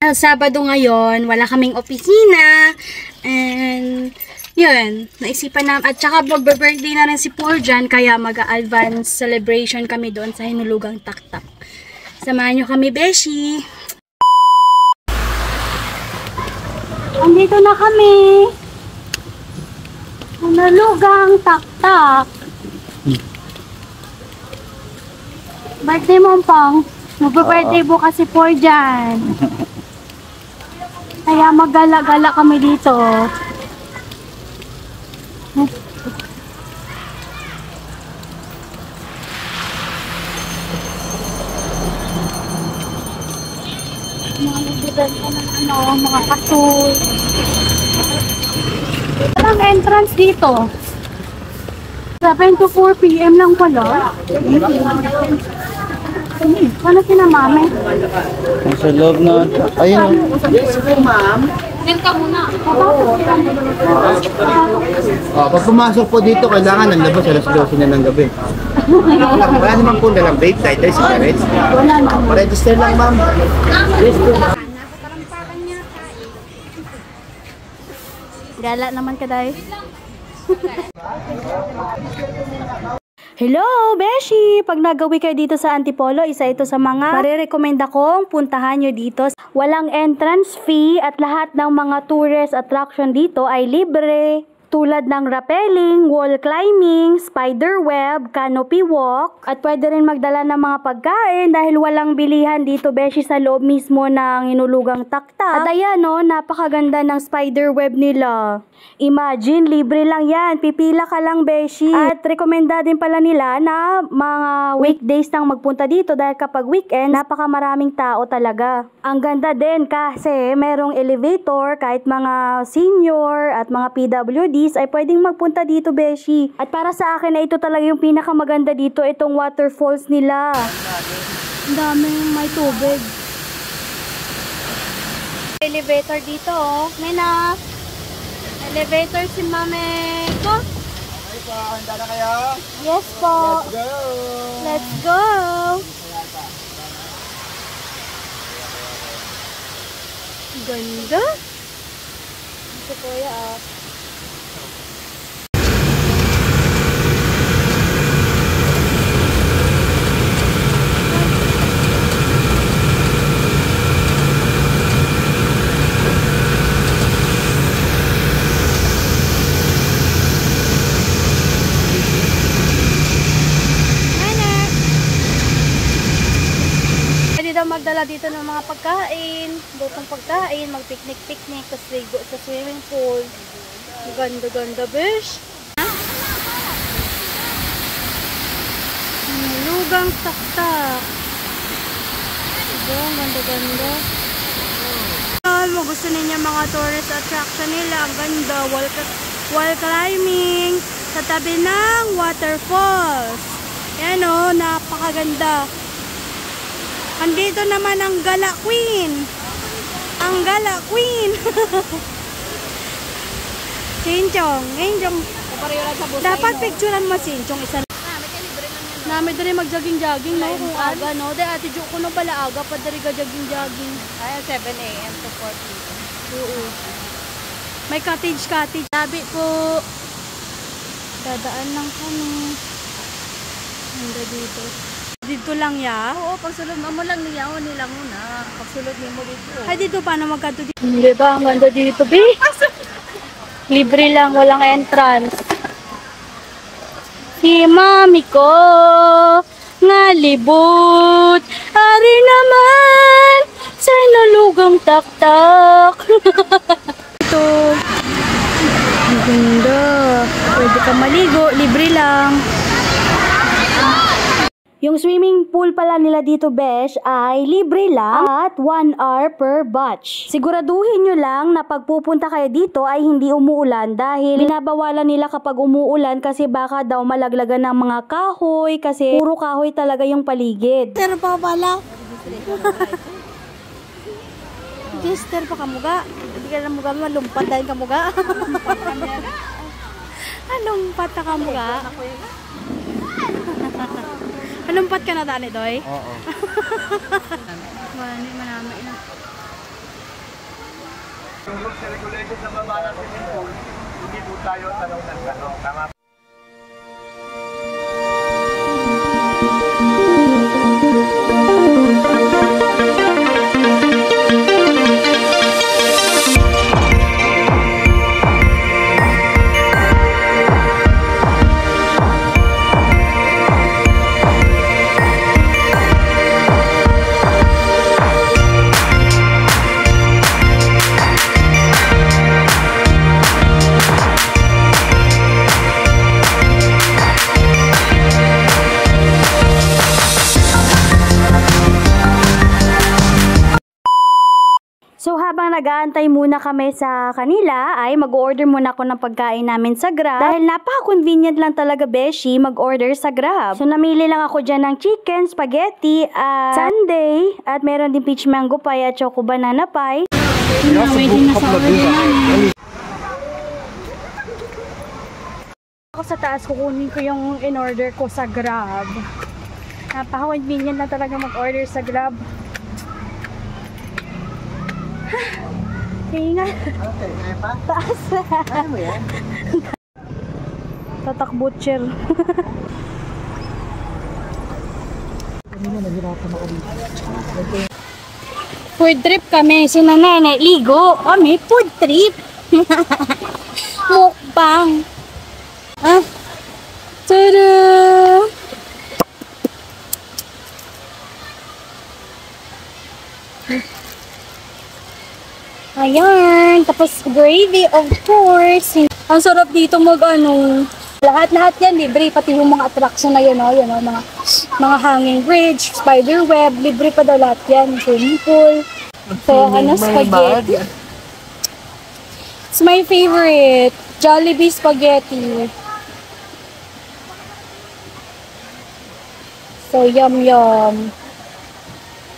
dahil Sabado ngayon, wala kaming opisina. And yun, naisipan namin. At saka mag-birthday na rin si Porjan, kaya mag-advance celebration kami doon sa Hinulugang Taktak. Samahan nyo kami, Beshi! Andito na kami! Hinulugang Taktak! Birthday mo, Pong. Mag-birthday bukas si Porjan. Kaya mag-gala-gala kami dito. Mga nagbibenta ng mga kasul. Walang entrance dito. 7 to 4 PM lang pala. Paano sila, mami? Sa loob na... Ayun. Yes po, ma'am. Din ka muna. Pag pumasok po dito, kailangan nandabas alas 12 na ng gabi. Wala naman po na lang vape side. There's cigarettes. Wala na. Register lang, ma'am. Yes po. Gala naman ka, day. Hello, Beshi! Pag nagawi kayo dito sa Antipolo, isa ito sa mga marirekomenda kong puntahan nyo dito. Walang entrance fee at lahat ng mga tourist attraction dito ay libre. Tulad ng rappelling, wall climbing, spider web, canopy walk, at pwede rin magdala ng mga pagkain dahil walang bilihan dito, Beshi, sa loob mismo ng Hinulugang Taktak. At ayan, no, napakaganda ng spider web nila. Imagine, libre lang yan. Pipila ka lang, Beshi. At rekomenda din pala nila na mga weekdays nang magpunta dito dahil kapag weekend, napakamaraming tao talaga. Ang ganda din kasi merong elevator, kahit mga senior at mga PWDs ay pwedeng magpunta dito, Beshi. At para sa akin na ito talaga yung pinakamaganda dito, itong waterfalls nila. Ang daming may tubig. Elevator dito, oh. Mena. Elevator si Mame ko. Ay po, handa na kayo? Yes po. Let's go! Let's go! Ganda. Ito po ya. Magdala dito ng mga pagkain, lutong pagkain, mag-picnic-picnic, tapos ligo sa swimming pool. Ganda-ganda, besh. Hinulugang Taktak. Ang ganda-ganda. Kung gusto ninyo mga tourist attraction nila, ang ganda. Wall climbing sa tabi ng waterfalls. Yan o, napakaganda. Andito naman ang Gala Queen. Ang Gala Queen. Sinchong. Dapat picturean mo, Sinchong. Isa namin din mag-jogging-jogging, no? Kung aga, no? Dahil ate Jo ko nung pala aga pa dari ka jogging-jogging. Ay, 7 AM to 4 PM. Oo. May cottage. Sabi po. Dadaan lang kami. Handa dito. Dito lang ya? Oo, pagsulod mo lang nila muna. Pagsulod mo dito. Ay, dito paano magkanto dito? Hindi ba? Ang ganda dito, be? Libre lang, walang entrance. Si mami ko ngalibot. Ari naman sa Hinulugang Taktak. Ito. Ang ganda. Pwede ka maligo, libre lang. Yung swimming pool pala nila dito, besh, ay libre lang at 1 hour per batch. Siguraduhin nyo lang na pagpupunta kayo dito ay hindi umuulan dahil binabawalan nila kapag umuulan kasi baka daw malaglagan ng mga kahoy kasi puro kahoy talaga yung paligid. Pero pa pala. Gister pa kamuga. Hindi ka na muga malumpat dahil kamuga. Malumpat na kamuga. Malumpat ka na, Tani Doy? Oo. Mani, manamay na. Tungkol sa regulation sa baba natin ito, hindi po tayo tanong ng tanong. Tama. So habang nag-aantay muna kami sa kanila, ay mag-order muna ako ng pagkain namin sa Grab. Dahil napaka-convenient lang talaga, beshi, mag-order sa Grab. So namili lang ako dyan ng chicken, spaghetti, at sundae. At meron din peach mango pie at choco banana pie. Waiting na sa order. Ako sa taas, kukunin ko yung in-order ko sa Grab. Napaka-convenient na talaga mag-order sa Grab. Tingnan. Okay, kaya pa? Taas. Ano mo yan? Tatak butcher. Food trip kami. Sina Nene, ligo. Kami, food trip. Mukbang. Ah. Tada! Ayan, tapos gravy, of course. Ang sarap dito mag-ano. Lahat-lahat yan, libre. Pati yung mga attraction na yun, mga hanging bridge, spider web, libre pa daw lahat yan. Swimming pool. So, spaghetti. It's my favorite. Jollibee spaghetti. So, yum.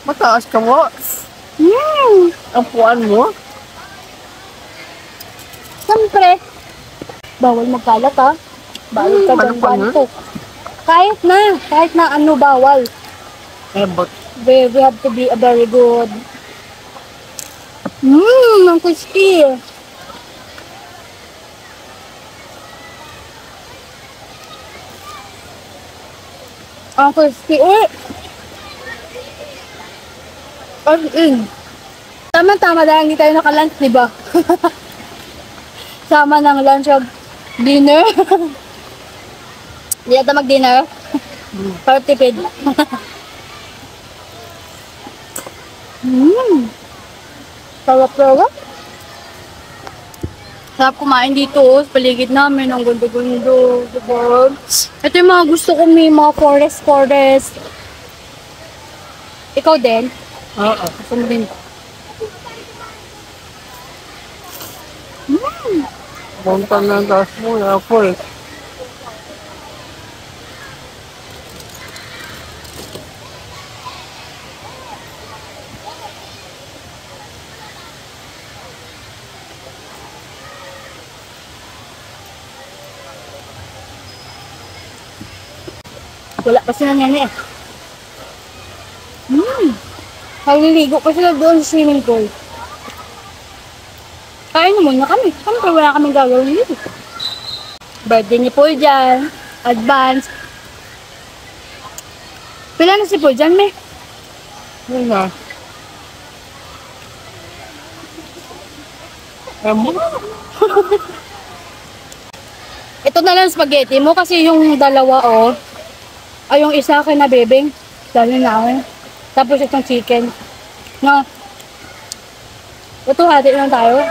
Mataas ka mo. Ang puan mo? Siyempre, bawal magkalat ha. Bawal ka ng banto. Kahit na ano bawal. But We have to be a very good. Ang crispy. Ang crispy. As in. Tama-tama dahil hindi tayo naka-lunch, di ba? Sama ng lunch of dinner. Hindi ata mag-dinner. Para tipid. Sarap. Sarap kumain dito sa paligid namin. Ang gundo-gundo. Diba? Ito yung mga gusto ko, may mga forest. Ikaw din? oo. Gusto mo din. Mountain lang taas mo, forest. Wala pa sila nene eh. Nagliligo pa sila doon sa swimming pool. Kain na muna kami. Siyempre wala kaming gagawin dito. Birthday ni Paul dyan. Advance. Pila na si Paul dyan, me? Yun na. Ito na lang spaghetti mo kasi yung dalawa ay yung isa kay na bebeng. Dali na ako. Tapos itong chicken. No. Ito hati lang tayo.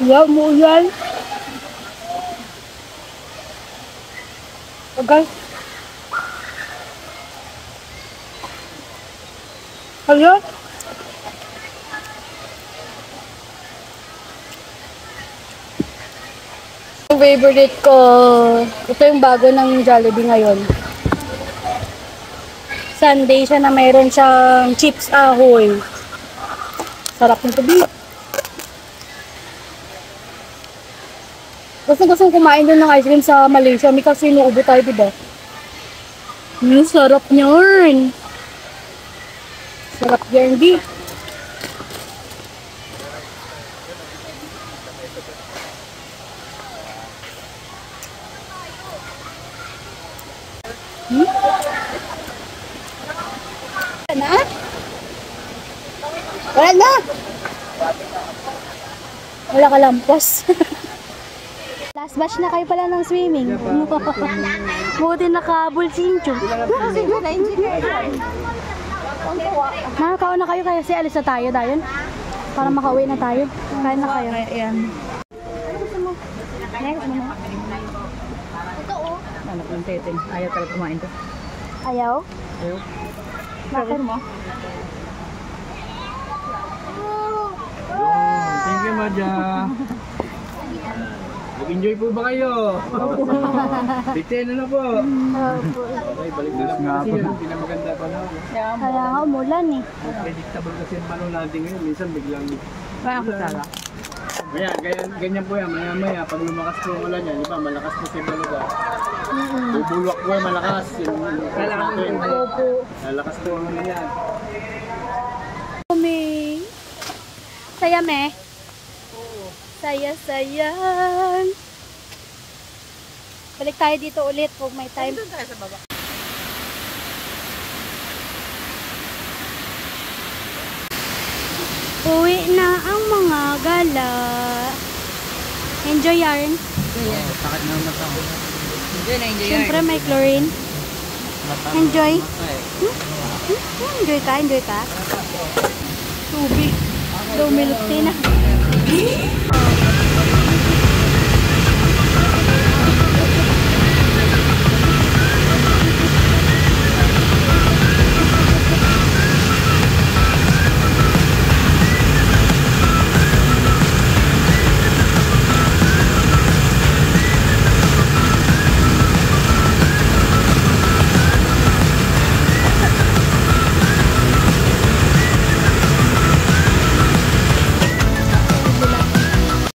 Yeah, mo yan. Okay. Hello? Yung favorite ko, ito yung bago ng Jollibee ngayon. Sunday siya na mayroon siyang chips ahoy. Sarap nito din. Gusto kumain doon ng ice cream sa Malaysia. May kasi inuubo tayo, diba? Sarap niyan. Sarap Jerby. Na? Wala na! Wala ka lampos. Last batch na kayo pala ng swimming. Buti naka-bulsincho. Nakakaon na kayo kaya si alis na tayo dayon. Para makauwi na tayo. Kain na kayo. Ayan. Anak ng teteng. Ayaw talaga kumain to. Ayaw? Ayaw. Bakit mo? Thank you, Madja. Nag-enjoy po ba kayo? Bitin na po. Okay, balik na lang nga po. Pinamaganda pa na. Kaya nga umulan eh. Predictable kasi ang panahon natin ngayon. Minsan biglang... Kaya ako sala. Maya, ganyan po yan. Maya, pag lumakas po ang ulan yan, di ba, malakas po si Baluga. Bubulwak po yung malakas. Lalakas po ang ulan yan. Kumi. Saya me. Saya-sayang. Balik tayo dito ulit pag may time. Doon tayo sa baba. Uwi na ang mga gala. Enjoy yarn. Sakit na mata ko. Enjoy na enjoy. Siyempre may chlorine. Enjoy. Enjoy ka, enjoy ka. Tubig. Lumilti na.